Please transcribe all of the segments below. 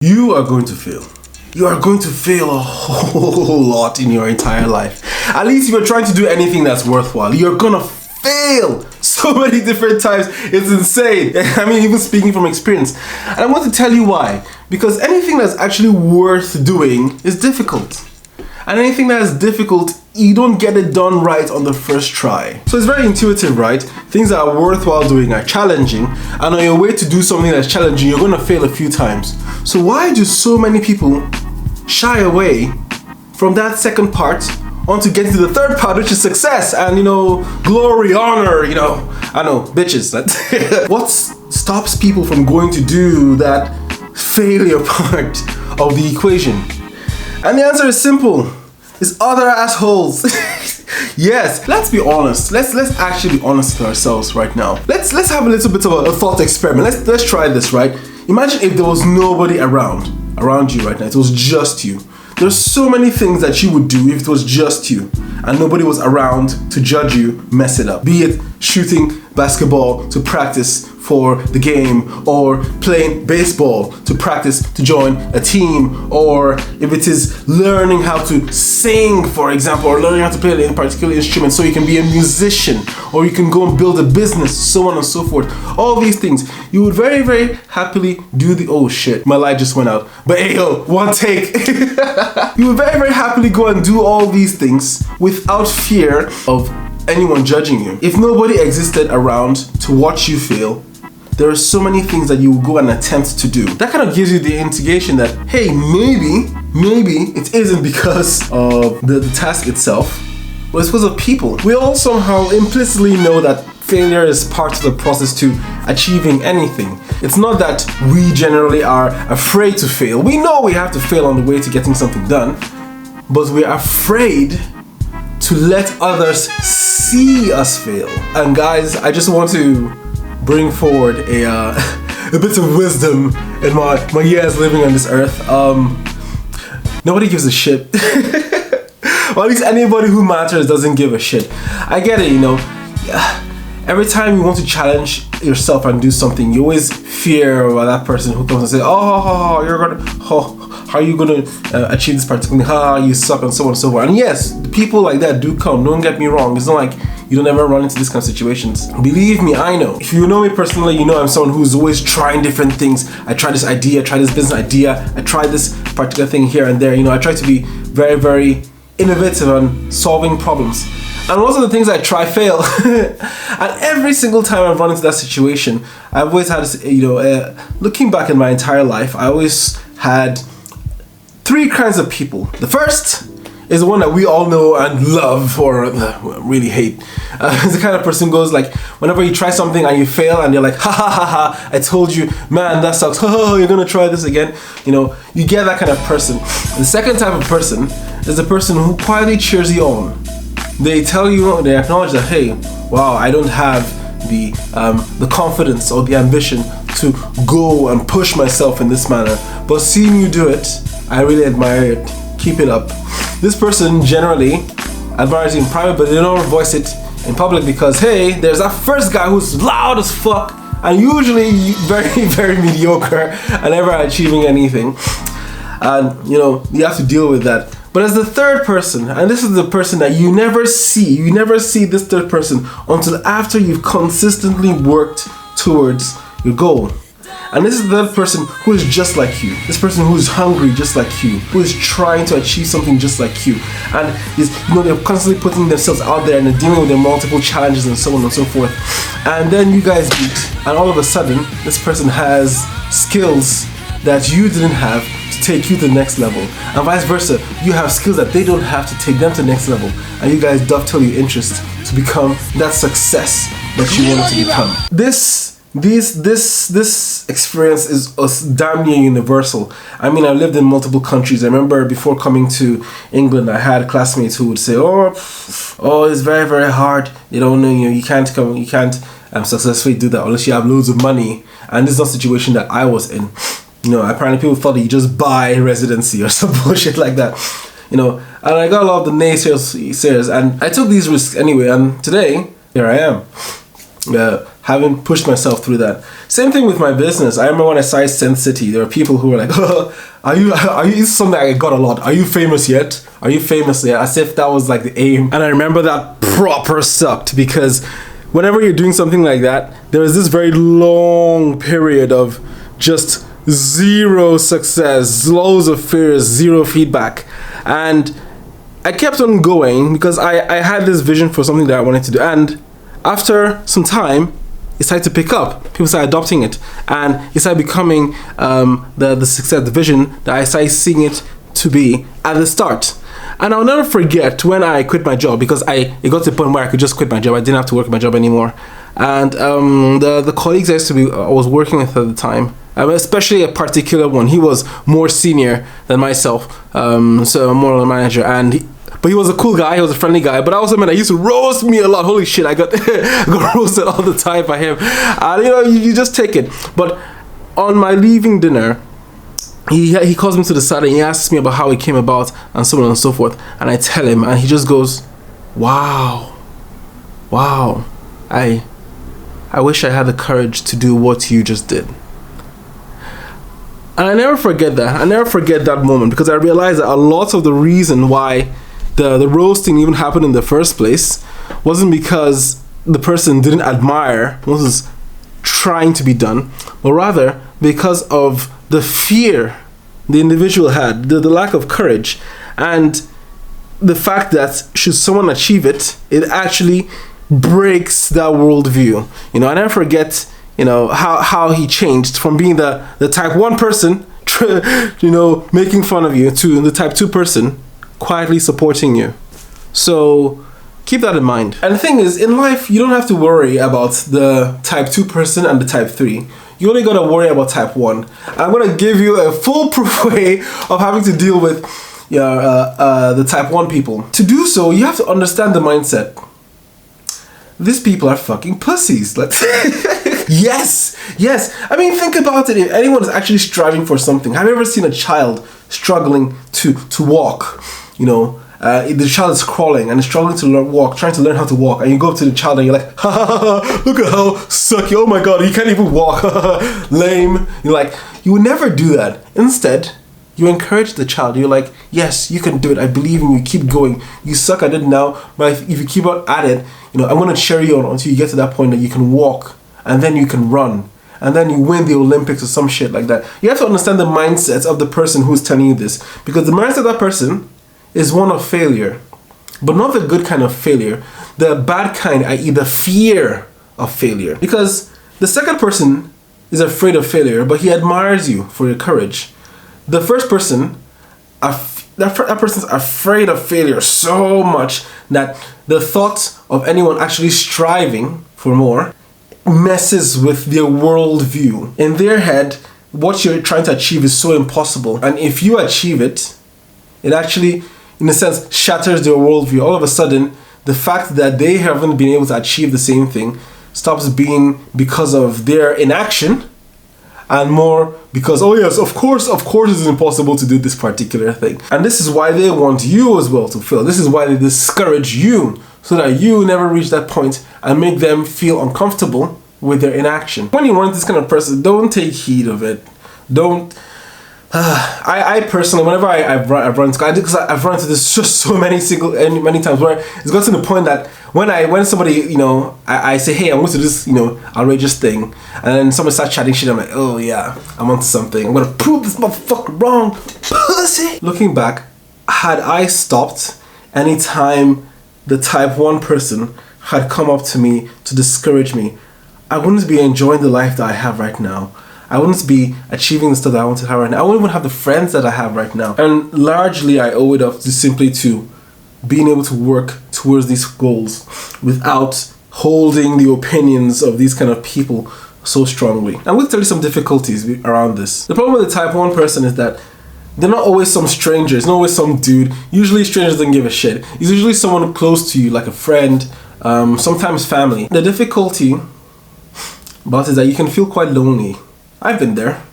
You are going to fail. You are going to fail a whole lot in your entire life. At least if you're trying to do anything that's worthwhile, you're gonna fail so many different times. It's insane. I mean, even speaking from experience. And I want to tell you why. Because anything that's actually worth doing is difficult. And anything that is difficult, you don't get it done right on the first try. So it's very intuitive, right? Things that are worthwhile doing are challenging, and on your way to do something that's challenging, you're gonna fail a few times. So why do so many people shy away from that second part onto getting to the third part, which is success and, glory, honor, I know, bitches. What stops people from going to do that failure part of the equation? And the answer is simple. It's other assholes. Yes, let's be honest. Let's actually be honest with ourselves right now. Let's have a little bit of a thought experiment. Let's try this, right? Imagine if there was nobody around you right now. It was just you. There's so many things that you would do if it was just you and nobody was around to judge you mess it up. Be it shooting basketball to practice for the game, or playing baseball to practice to join a team, or if it is learning how to sing, for example, or learning how to play a particular instrument so you can be a musician, or you can go and build a business, so on and so forth. All these things, you would very, very happily do oh shit, my light just went out. But hey yo, one take. You would very, very happily go and do all these things without fear of anyone judging you. If nobody existed around to watch you fail, there are so many things that you will go and attempt to do. That kind of gives you the indication that, hey, maybe it isn't because of the task itself, but it's because of people. We all somehow implicitly know that failure is part of the process to achieving anything. It's not that we generally are afraid to fail. We know we have to fail on the way to getting something done, but we're afraid to let others see us fail. And guys, I just want to bring forward a bit of wisdom in my years living on this earth. Nobody gives a shit. Or at least anybody who matters doesn't give a shit. I get it, Every time you want to challenge yourself and do something, you always fear about that person who comes and says, how are you gonna achieve this particular thing? You suck, and so on and so forth. And yes, people like that do come, don't get me wrong. It's not like you don't ever run into these kind of situations. Believe me, I know. If you know me personally, you know I'm someone who's always trying different things. I try this idea, I try this business idea, I try this particular thing here and there. I try to be very, very innovative and solving problems. And most of the things I try fail. And every single time I've run into that situation, I've always had, looking back in my entire life, I always had three kinds of people. The first is the one that we all know and love, or really hate. It's the kind of person who goes like, whenever you try something and you fail and you're like, ha, I told you, man, that sucks. You're gonna try this again. You get that kind of person. The second type of person is the person who quietly cheers you on. They tell you, they acknowledge that, hey, wow, I don't have the confidence or the ambition to go and push myself in this manner, but seeing you do it, I really admire it. Keep it up. This person generally admires you in private, but they don't voice it in public because, hey, there's that first guy who's loud as fuck and usually very, very mediocre and never achieving anything. And, you have to deal with that. But as the third person, and this is the person that you never see this third person until after you've consistently worked towards your goal. And this is the third person who is just like you. This person who is hungry just like you, who is trying to achieve something just like you. And is, they're constantly putting themselves out there and they're dealing with their multiple challenges and so on and so forth. And then you guys meet, and all of a sudden, this person has skills that you didn't have to take you to the next level, and vice versa. You have skills that they don't have to take them to the next level, and you guys dovetail your interest to become that success that you wanted to become. This experience is damn near universal. I mean, I lived in multiple countries. I remember before coming to England, I had classmates who would say, "Oh, it's very, very hard. You can't successfully do that unless you have loads of money." And this is not a situation that I was in. Apparently people thought that you just buy residency or some bullshit like that. And I got a lot of the naysayers, and I took these risks anyway, and today, here I am. having pushed myself through that. Same thing with my business. I remember when I started Sense City, there were people who were like, are you, it's something I got a lot. Are you famous yet? Are you famous yet? As if that was like the aim. And I remember that proper sucked, because whenever you're doing something like that, there was this very long period of just zero success, loads of fears, zero feedback. And I kept on going because I had this vision for something that I wanted to do. And after some time, it started to pick up. People started adopting it, and it started becoming the success, the vision that I started seeing it to be at the start. And I'll never forget when I quit my job, because it got to the point where I could just quit my job. I didn't have to work at my job anymore. And the colleagues I was working with at the time, especially a particular one, he was more senior than myself, so more of a manager, but he was a cool guy, he was a friendly guy, but I also meant I used to roast me a lot. Holy shit, I got got roasted all the time by him. And you just take it. But on my leaving dinner, he calls me to the side and he asks me about how it came about and so on and so forth. And I tell him, and he just goes, wow, I wish I had the courage to do what you just did. And I never forget that. I never forget that moment, because I realized that a lot of the reason why the roasting even happened in the first place wasn't because the person didn't admire what was trying to be done, but rather because of the fear the individual had, the lack of courage, and the fact that should someone achieve it, it actually breaks that worldview. I never forget, how he changed from being the type 1 person, making fun of you, to the type 2 person quietly supporting you. So keep that in mind. And the thing is, in life, you don't have to worry about the type 2 person and the type 3. You only gotta worry about type 1. I'm gonna give you a foolproof way of having to deal with the type 1 people. To do so, you have to understand the mindset. These people are fucking pussies. Yes. I mean, think about it. If anyone is actually striving for something, have you ever seen a child struggling to walk? The child is crawling and is struggling to walk, trying to learn how to walk, and you go up to the child and you're like, ha, look at how sucky, oh my god, he can't even walk, lame. You're like, you would never do that. Instead, you encourage the child. You're like, yes, you can do it, I believe in you, keep going. You suck at it now, but if you keep on at it, I'm going to cheer you on until you get to that point that you can walk, and then you can run, and then you win the Olympics or some shit like that. You have to understand the mindset of the person who's telling you this, because the mindset of that person is one of failure, but not the good kind of failure, the bad kind, i.e. the fear of failure. Because the second person is afraid of failure, but he admires you for your courage. The first person, that person's afraid of failure so much that the thought of anyone actually striving for more messes with their worldview. In their head, what you're trying to achieve is so impossible, and if you achieve it, it actually, in a sense, shatters their worldview. All of a sudden, the fact that they haven't been able to achieve the same thing stops being because of their inaction, and more because, oh yes, of course it's impossible to do this particular thing. And this is why they want you as well to fail. This is why they discourage you, so that you never reach that point and make them feel uncomfortable with their inaction. When you run this kind of person, don't take heed of it. Don't. I personally, whenever I've run into this just so many times, where it's gotten to the point that when somebody, I say, hey, I'm going to do this, outrageous thing, and then somebody starts chatting shit, I'm like, oh yeah, I'm onto something. I'm gonna prove this motherfucker wrong, pussy. Looking back, had I stopped anytime the type 1 person had come up to me to discourage me, I wouldn't be enjoying the life that I have right now. I wouldn't be achieving the stuff that I want to have right now. I wouldn't even have the friends that I have right now. And largely, I owe it up to simply to being able to work towards these goals without holding the opinions of these kind of people so strongly. I'm going to tell you some difficulties around this. The problem with the type 1 person is that they're not always some stranger. It's not always some dude. Usually strangers don't give a shit. It's usually someone close to you, like a friend, sometimes family. The difficulty about it is that you can feel quite lonely. I've been there.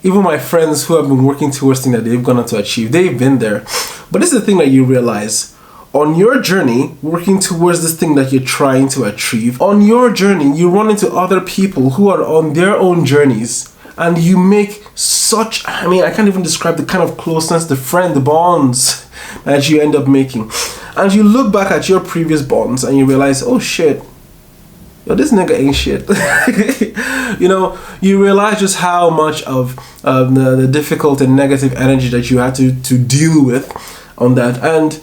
Even my friends who have been working towards things that they've gone on to achieve, they've been there. But this is the thing that you realize. on your journey, working towards this thing that you're trying to achieve, on your journey, you run into other people who are on their own journeys, and you make such, I mean, I can't even describe the kind of closeness, the bonds that you end up making. And you look back at your previous bonds and you realize, oh shit, yo, this nigga ain't shit. You know, you realize just how much of the difficult and negative energy that you had to deal with on that. And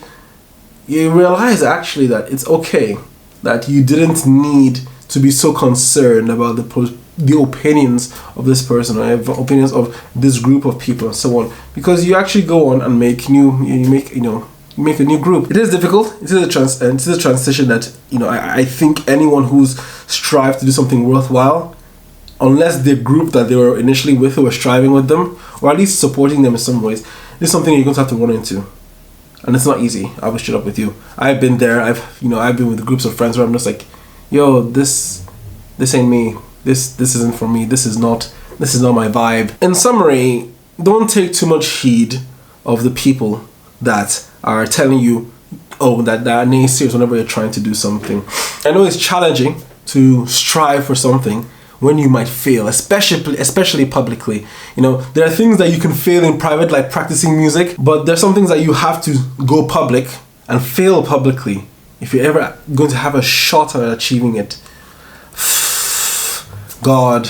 you realize actually that it's okay, that you didn't need to be so concerned about the opinions of this person or opinions of this group of people and so on, because you actually go on and make a new group. It is difficult. It is a transition that, you know, I think anyone who's strived to do something worthwhile, unless the group that they were initially with who were striving with them, or at least supporting them in some ways, is something you're going to have to run into. And it's not easy. I'll be straight up with you. I've been there. I've been with groups of friends where I'm just like, yo, this ain't me. This isn't for me. This is not my vibe. In summary, don't take too much heed of the people that are telling you, oh, that naysayers whenever you're trying to do something. I know it's challenging to strive for something when you might fail, especially publicly. You know, there are things that you can fail in private, like practicing music, but there's some things that you have to go public and fail publicly if you're ever going to have a shot at achieving it. God,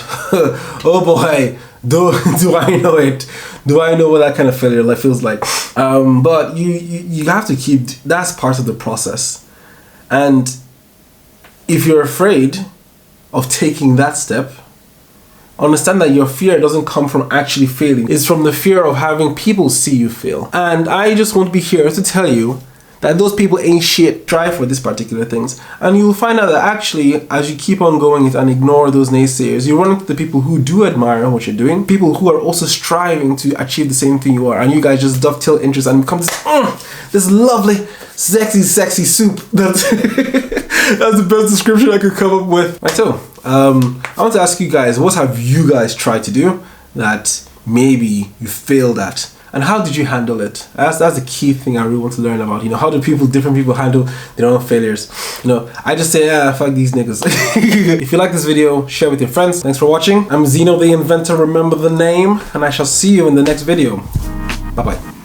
oh boy, do I know it? Do I know what that kind of failure like feels like? But you have to keep, that's part of the process. And if you're afraid of taking that step, understand that your fear doesn't come from actually failing. It's from the fear of having people see you fail. And I just want to be here to tell you that those people ain't shit. Try for these particular things, and you'll find out that actually, as you keep on going and ignore those naysayers, you run into the people who do admire what you're doing, people who are also striving to achieve the same thing you are, and you guys just dovetail interests and become this lovely, sexy soup. That's the best description I could come up with. Right, so I want to ask you guys, what have you guys tried to do that maybe you failed at? And how did you handle it? That's the key thing I really want to learn about. You know, how do different people handle their own failures? You know, I just say, fuck these niggas. If you like this video, share with your friends. Thanks for watching. I'm Zeeno the Inventor, remember the name, and I shall see you in the next video. Bye-bye.